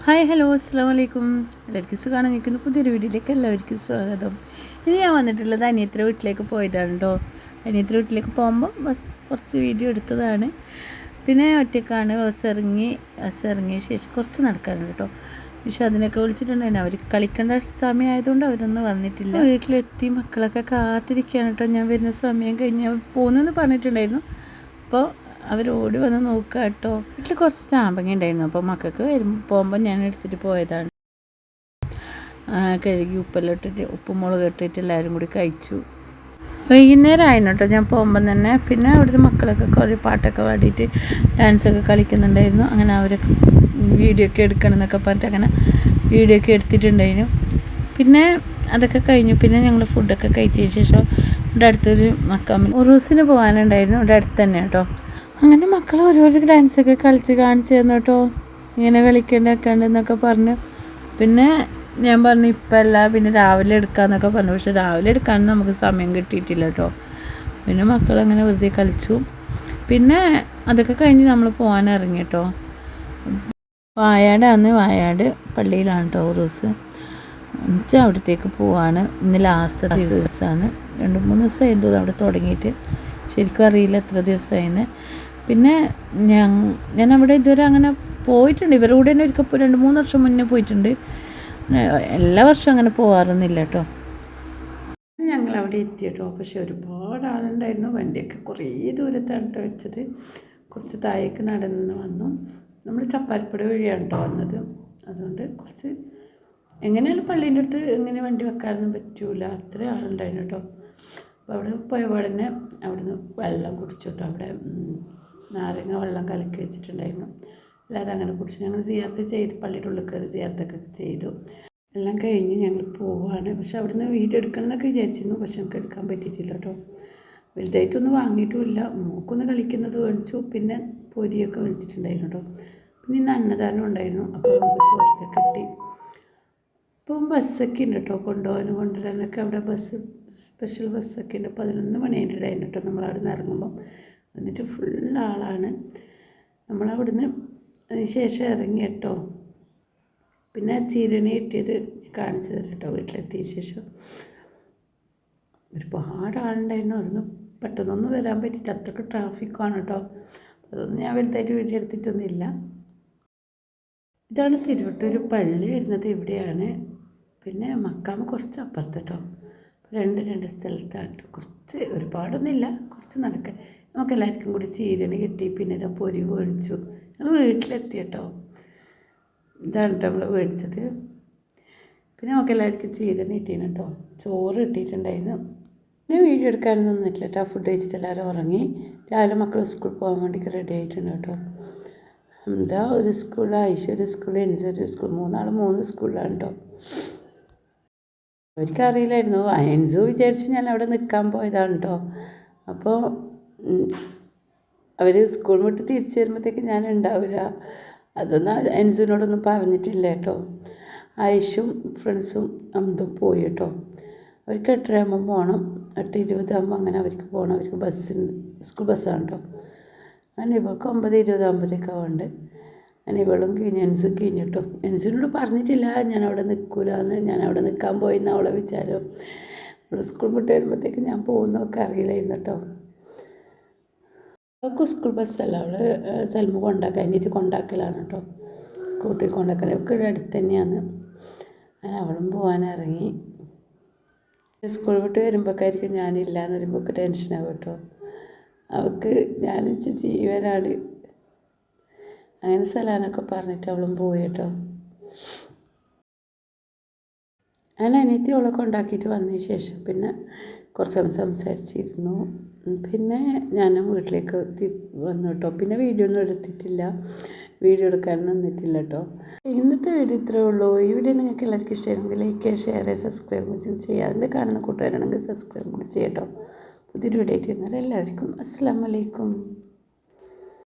Hi hello അസ്സാം വലൈക്കും. എല്ലാവർക്കും സുഖമാണ്. നിൽക്കുന്ന പുതിയൊരു വീഡിയോയിലേക്ക് എല്ലാവർക്കും സ്വാഗതം. ഇത് ഞാൻ വന്നിട്ടുള്ളത് അനിയത്തിയുടെ വീട്ടിലേക്ക് പോയതാണ് കേട്ടോ. അനിയത്തിയുടെ വീട്ടിലേക്ക് പോകുമ്പോൾ കുറച്ച് വീഡിയോ എടുത്തതാണ്. പിന്നെ ഒറ്റക്കാണ്. ബസ് ഇറങ്ങിയ ശേഷം കുറച്ച് നടക്കാറുണ്ട് കേട്ടോ. പക്ഷെ അതിനൊക്കെ വിളിച്ചിട്ടുണ്ടായിരുന്നു. അവർക്ക് കളിക്കേണ്ട സമയമായതുകൊണ്ട് അവരൊന്നും വന്നിട്ടില്ല. വീട്ടിലെത്തി മക്കളൊക്കെ കാത്തിരിക്കുകയാണ് കേട്ടോ. ഞാൻ വരുന്ന സമയം കഴിഞ്ഞ് പോകുന്നെന്ന് പറഞ്ഞിട്ടുണ്ടായിരുന്നു. അപ്പോൾ അവരോടി വന്ന് നോക്കുക കേട്ടോ. വീട്ടിൽ കുറച്ച് ചാമ്പങ്ങ ഉണ്ടായിരുന്നു. അപ്പോൾ മക്കൾക്ക് പോകുമ്പോൾ ഞാൻ എടുത്തിട്ട് പോയതാണ്. കഴുകി ഉപ്പും മുളക് ഇട്ടിട്ട് എല്ലാവരും കൂടി കഴിച്ചു. വൈകുന്നേരം ആയിരുന്നു കേട്ടോ ഞാൻ പോകുമ്പം തന്നെ. പിന്നെ അവിടുത്തെ മക്കളൊക്കെ കുറേ പാട്ടൊക്കെ പാടിയിട്ട് ഡാൻസൊക്കെ കളിക്കുന്നുണ്ടായിരുന്നു. അങ്ങനെ അവരൊക്കെ വീഡിയോ ഒക്കെ എടുക്കണം എന്നൊക്കെ പറഞ്ഞിട്ട് അങ്ങനെ വീഡിയോ ഒക്കെ എടുത്തിട്ടുണ്ടായിരുന്നു. പിന്നെ അതൊക്കെ കഴിഞ്ഞു. പിന്നെ ഞങ്ങൾ ഫുഡൊക്കെ കഴിച്ചതിന് ശേഷം ഇവിടെ അടുത്തൊരു മക്കാമിൽ ഉറൂസിന് പോകാനുണ്ടായിരുന്നു. ഇവിടെ അടുത്ത് തന്നെ കേട്ടോ. അങ്ങനെ മക്കൾ ഓരോരോ ഡാൻസൊക്കെ കളിച്ച് കാണിച്ചു തന്നു കേട്ടോ. ഇങ്ങനെ കളിക്കേണ്ടൊക്കെയുണ്ടെന്നൊക്കെ പറഞ്ഞു. പിന്നെ ഞാൻ പറഞ്ഞു ഇപ്പം അല്ല, പിന്നെ രാവിലെ എടുക്കാമെന്നൊക്കെ പറഞ്ഞു. പക്ഷെ രാവിലെ എടുക്കാനൊന്നും നമുക്ക് സമയം കിട്ടിയിട്ടില്ല കേട്ടോ. പിന്നെ മക്കളങ്ങനെ വെറുതെ കളിച്ചു. പിന്നെ അതൊക്കെ കഴിഞ്ഞ് നമ്മൾ പോകാൻ ഇറങ്ങി കേട്ടോ. വായാട് പള്ളിയിലാണ് കേട്ടോ ഉറൂസ്. എന്നുവെച്ചാൽ അവിടത്തേക്ക് പോവാണ്. ഇന്ന് ലാസ്റ്റ് ദിവസമാണ്. 2-3 ദിവസമായിരുന്നു അവിടെ തുടങ്ങിയിട്ട്. ശരിക്കും അറിയില്ല എത്ര ദിവസമായിന്ന്. പിന്നെ ഞാൻ അവിടെ ഇതുവരെ അങ്ങനെ പോയിട്ടുണ്ട്. ഇവരുടെ കൂടെ തന്നെ ഒരിക്കൽ 2-3 വർഷം മുന്നേ പോയിട്ടുണ്ട്. എല്ലാ വർഷവും അങ്ങനെ പോകാറൊന്നുമില്ല കേട്ടോ. ഞങ്ങൾ അവിടെ എത്തി കേട്ടോ. പക്ഷെ ഒരുപാട് ആളുണ്ടായിരുന്നു. വണ്ടിയൊക്കെ കുറേ ദൂരത്താണ് കേട്ടോ വെച്ചത്. കുറച്ച് താഴേക്ക് നടന്ന് വന്നു. നമ്മൾ ചപ്പാത്തിപ്പുഴ വഴിയാണ് കേട്ടോ വന്നത്. അതുകൊണ്ട് കുറച്ച് എങ്ങനെയാലും പള്ളീൻ്റെ അടുത്ത് എങ്ങനെ വണ്ടി വെക്കാനൊന്നും പറ്റൂല. അത്ര ആളുണ്ടായിരുന്നു കേട്ടോ. അപ്പോൾ അവിടെ പോയപാട് തന്നെ അവിടുന്ന് വെള്ളം കുടിച്ചു കേട്ടോ. അവിടെ നാരങ്ങ വെള്ളം കലക്കി വെച്ചിട്ടുണ്ടായിരുന്നു. എല്ലാവരും അങ്ങനെ കുടിച്ചു. ഞങ്ങൾ സിയാർത്ത് ചെയ്ത് പള്ളിയുടെ ഉള്ളിൽ കയറി സിയാർത്തൊക്കെ ചെയ്തു. എല്ലാം കഴിഞ്ഞ് ഞങ്ങൾ പോവുകയാണ്. പക്ഷെ അവിടുന്ന് വീഡിയോ എടുക്കണം എന്നൊക്കെ വിചാരിച്ചിരുന്നു. പക്ഷെ നമുക്ക് എടുക്കാൻ പറ്റിയിട്ടില്ല കേട്ടോ. വലുതായിട്ടൊന്നും വാങ്ങിയിട്ടുമില്ല. മൂക്കൊന്ന് കളിക്കുന്നത് മേടിച്ചു. പിന്നെ പൊരിയൊക്കെ മേടിച്ചിട്ടുണ്ടായിരുന്നു കേട്ടോ. പിന്നെ ഇന്ന് അന്നദാനം ഉണ്ടായിരുന്നു. അപ്പോൾ നമുക്ക് ചോറൊക്കെ കിട്ടി. ഇപ്പം ബസ്സൊക്കെ ഉണ്ട് കേട്ടോ. കൊണ്ടുപോകാനും കൊണ്ടുവരാനൊക്കെ അവിടെ സ്പെഷ്യൽ ബസ്സൊക്കെ ഉണ്ട്. 11 മണിയായിട്ടുണ്ടായിരുന്നു കേട്ടോ നമ്മളവിടെ നിന്ന് ഇറങ്ങുമ്പം. എന്നിട്ട് ഫുൾ ആളാണ്. നമ്മളവിടുന്ന് അതിന് ശേഷം ഇറങ്ങി കേട്ടോ. പിന്നെ ചിരണി കിട്ടിയത് കാണിച്ചു തരാം കേട്ടോ. വീട്ടിലെത്തിയ ശേഷം ഒരുപാട് ആളുണ്ടായിരുന്നു. അവിടുന്ന് പെട്ടെന്നൊന്നും വരാൻ പറ്റിയിട്ട് അത്രയ്ക്ക് ട്രാഫിക്കാണ് കേട്ടോ. അതൊന്നും ഞാൻ വലുതായിട്ട് വീഡിയോ എടുത്തിട്ടൊന്നുമില്ല. ഇതാണ് തിരുവട്ടൂർ പള്ളി വരുന്നത്. ഇവിടെയാണ്. പിന്നെ മക്കാമ് കുറച്ച് അപ്പുറത്ത് കേട്ടോ. രണ്ട് സ്ഥലത്താണ് കേട്ടോ. കുറച്ച് ഒരുപാടൊന്നുമില്ല, കുറച്ച് നടക്കാൻ. നമുക്കെല്ലാവർക്കും കൂടി ചീരണി കിട്ടി. പിന്നെ ഇതാ പൊരി മേടിച്ചു. ഞങ്ങൾ വീട്ടിലെത്തി കേട്ടോ. ഇതാണ് കേട്ടോ നമ്മൾ മേടിച്ചത്. പിന്നെ നമുക്കെല്ലാവർക്കും ചീരണി കിട്ടീന് കേട്ടോ. ചോറ് കിട്ടിയിട്ടുണ്ടായിരുന്നു. പിന്നെ വീഡിയോ എടുക്കാനൊന്നും നിന്നിട്ടില്ല കേട്ടോ. ഫുഡ് കഴിച്ചിട്ട് എല്ലാവരും ഉറങ്ങി. രാവിലെ മക്കൾ സ്കൂളിൽ പോകാൻ വേണ്ടിയിട്ട് റെഡി ആയിട്ടുണ്ട് കേട്ടോ. എന്താ ഒരു സ്കൂൾ, ആയിഷ ഒരു സ്കൂൾ, എൻസ ഒരു സ്കൂൾ, 3 സ്കൂളിലാണ് കേട്ടോ. അവർക്കറിയില്ലായിരുന്നു. എൻസു വിചാരിച്ച് ഞാൻ അവിടെ നിൽക്കാൻ പോയതാണ് കേട്ടോ. അപ്പോൾ അവർ സ്കൂൾ വിട്ട് തിരിച്ച് വരുമ്പോഴത്തേക്ക് ഞാൻ ഉണ്ടാവില്ല. അതൊന്നും എൻസുവിനോടൊന്നും പറഞ്ഞിട്ടില്ല കേട്ടോ. ആയിഷും ഫ്രണ്ട്സും അമ്മതും പോയി കേട്ടോ. അവർക്ക് 8:30 പോകണം. 8:20 അങ്ങനെ അവർക്ക് പോകണം. അവർക്ക് സ്കൂൾ ബസ്സാണ് കേട്ടോ. അങ്ങനെ ഇവൾക്ക് 9:20 ആവുന്നുണ്ട്. അങ്ങനെ ഇവളും എൻസും കഴിഞ്ഞിട്ടോ. എൻസുവിനോട് പറഞ്ഞിട്ടില്ല ഞാൻ അവിടെ നിൽക്കില്ല എന്ന്. ഞാൻ അവിടെ നിൽക്കാൻ പോയിന്ന് അവളെ വിചാരം. അവൾ സ്കൂൾ വിട്ട് വരുമ്പോഴത്തേക്ക് ഞാൻ പോകുന്നതൊക്കെ അറിയില്ലായിരുന്നു കേട്ടോ. അവൾക്ക് സ്കൂൾ ബസ്സല്ല, അവൾ സൽമ കൊണ്ടാക്കുക, അനിയത്തി കൊണ്ടാക്കലാണ് കേട്ടോ. സ്കൂട്ടി കൊണ്ടാക്കൽ. അവൾക്ക് ഇവിടെ അടുത്ത് തന്നെയാണ്. അങ്ങനെ അവളും പോകാനിറങ്ങി. സ്കൂൾ വിട്ട് വരുമ്പോഴേക്കായിരിക്കും ഞാനില്ല എന്ന് വരുമ്പോൾ ടെൻഷനാകും കേട്ടോ. അവൾക്ക് ഞാൻ ജീവനാണ്. അങ്ങനെ സലാനൊക്കെ പറഞ്ഞിട്ട് അവളും പോയി കേട്ടോ. അങ്ങനെ അനിയത്തി അവളെ കൊണ്ടാക്കിയിട്ട് വന്നതിന് ശേഷം പിന്നെ കുറച്ച് സമയം സംസാരിച്ചിരുന്നു. പിന്നെ ഞാനും വീട്ടിലേക്ക് വന്നു കേട്ടോ. പിന്നെ വീഡിയോ ഒന്നും എടുത്തിട്ടില്ല. വീഡിയോ എടുക്കാൻ നിന്നിട്ടില്ല കേട്ടോ. ഇന്നത്തെ വീഡിയോ ഇത്രയേ ഉള്ളൂ. ഈ വീഡിയോ നിങ്ങൾക്ക് എല്ലാവർക്കും ഇഷ്ടമായിരുന്നെങ്കിൽ ലൈക്ക്, ഷെയർ, സബ്സ്ക്രൈബ് ചെയ്യുക. അതിൻ്റെ കാണുന്ന കൂട്ടുകാരാണെങ്കിൽ സബ്സ്ക്രൈബ് കൂടി ചെയ്യാം കേട്ടോ. പുതിയൊരു വീഡിയോ ആയിട്ട് വരുന്നവരെ എല്ലാവർക്കും അസ്സലാമു അലൈക്കും.